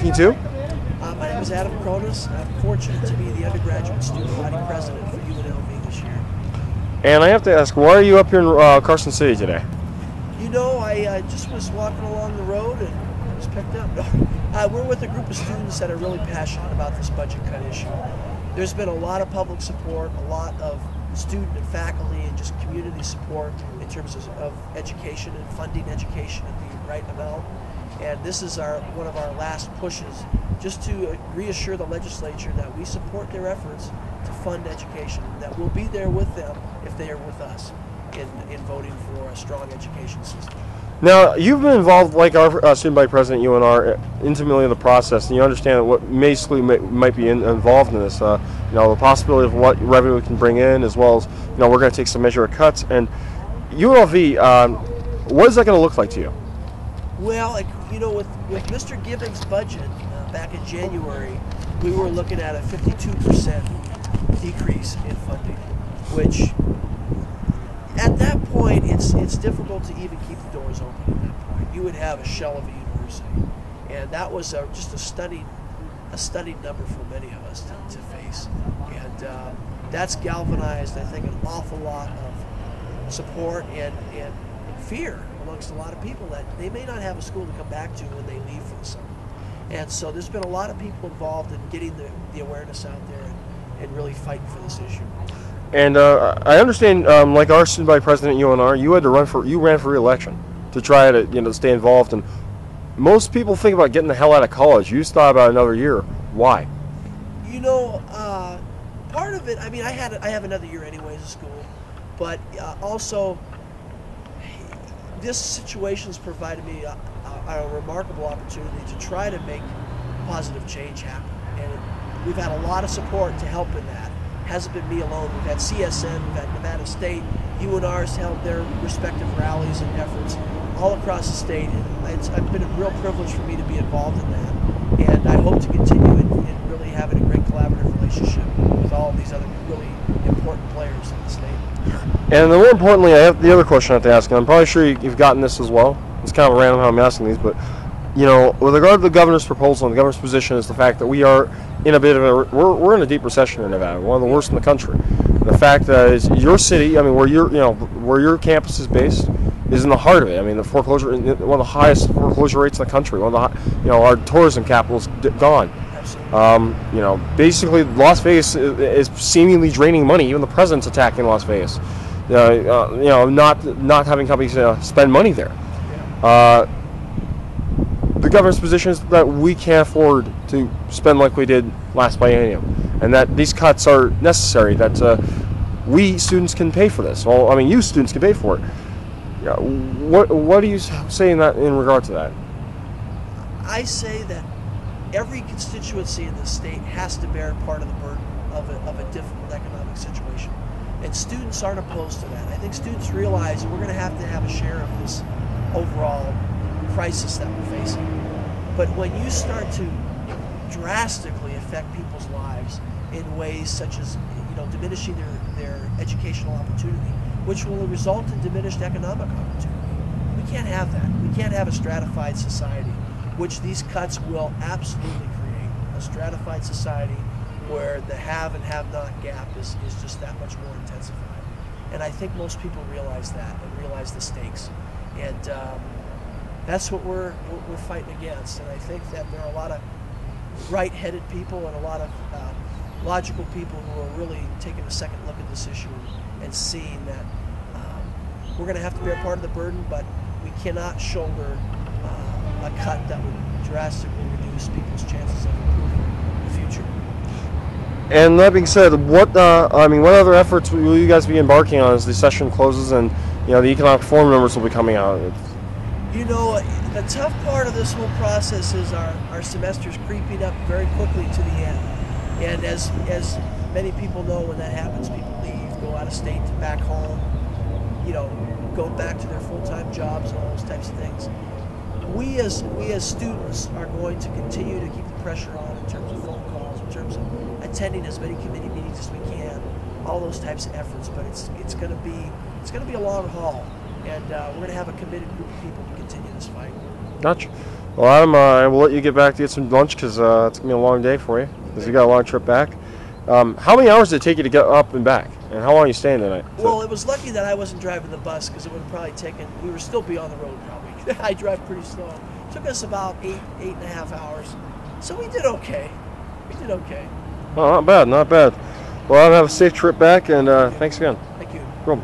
speaking to? My name is Adam Cronis. I'm fortunate to be the undergraduate student body president for UNLV this year. And I have to ask, why are you up here in Carson City today? You know, I just was walking along the road and was picked up. We're with a group of students that are really passionate about this budget cut issue. There's been a lot of public support, a lot of student and faculty and just community support in terms of education and funding education at the right amount. And this is one of our last pushes just to reassure the legislature that we support their efforts to fund education, that we'll be there with them if they are with us in voting for a strong education system. Now, you've been involved, like our student body president, UNR, intimately in the process, and you understand what basically might be involved in this. You know, the possibility of what revenue we can bring in, as well as, you know, we're going to take some measure of cuts. And UNLV, what is that going to look like to you? Well, you know, with Mr. Giving's budget back in January, we were looking at a 52% decrease in funding, which at that point it's difficult to even keep the doors open. At that point, you would have a shell of a university, and that was just a stunning number for many of us to face, and that's galvanized, I think, an awful lot of support and fear amongst a lot of people that they may not have a school to come back to when they leave for the summer. And so there's been a lot of people involved in getting the awareness out there and really fighting for this issue. And I understand, like our student body president at UNR, you ran for re-election to try to, you know, stay involved. And most people think about getting the hell out of college. You just thought about another year. Why? You know, part of it, I mean, I have another year anyways of school, but also this situation has provided me a remarkable opportunity to try to make positive change happen. And we've had a lot of support to help in that. It hasn't been me alone. We've had CSN, we've had Nevada State, UNR's held their respective rallies and efforts all across the state. And it's been a real privilege for me to be involved in that. And I hope to continue in really having a great collaborative relationship with all of these other really important players in the state. And more importantly, I have the other question I have to ask, and I'm probably sure you've gotten this as well. It's kind of random how I'm asking these, but, you know, with regard to the governor's proposal and the governor's position is the fact that we are in a bit of a, we're in a deep recession in Nevada, one of the worst in the country. The fact that is your city, I mean, where your campus is based, is in the heart of it. I mean, the foreclosure, one of the highest foreclosure rates in the country. One of the, you know, our tourism capital is gone. You know, basically, Las Vegas is seemingly draining money. Even the president's attacking Las Vegas. You know, not having companies spend money there. The governor's position is that we can't afford to spend like we did last biennium, and that these cuts are necessary. That we students can pay for this. Well, I mean, you students can pay for it. What do you say in regard to that? I say that every constituency in the state has to bear part of the burden of a difficult economic situation. And students aren't opposed to that. I think students realize we're going to have a share of this overall crisis that we're facing. But when you start to drastically affect people's lives in ways such as, you know, diminishing their educational opportunity, which will result in diminished economic opportunity, we can't have that. We can't have a stratified society, which these cuts will absolutely create. A stratified society where the have and have not gap is just that much more intensified. And I think most people realize that and realize the stakes. And that's what we're fighting against. And I think that there are a lot of right-headed people and a lot of logical people who are really taking a second look at this issue and seeing that we're going to have to bear part of the burden, but we cannot shoulder a cut that would drastically reduce people's chances of improving in the future. And that being said, what other efforts will you guys be embarking on as the session closes and, you know, the economic reform numbers will be coming out? You know, the tough part of this whole process is our semesters creeping up very quickly to the end. And as many people know, when that happens, people leave, go out of state to back home, you know, go back to their full-time jobs and all those types of things. We as students are going to continue to keep the pressure on in terms of phone calls, in terms of attending as many committee meetings as we can, all those types of efforts. But it's going to be a long haul, and we're going to have a committed group of people to continue this fight. Gotcha. Well, Adam, I will let you get back to get some lunch because it's going to be a long day for you because you got a long trip back. How many hours did it take you to get up and back? And how long are you staying tonight? Well, it was lucky that I wasn't driving the bus because it would have probably taken, we would still be on the road probably. I drive pretty slow. It took us about eight and a half hours. So we did okay. We did okay. Oh, not bad, not bad. Well, Adam, have a safe trip back, and thanks again. Thank you. Cool.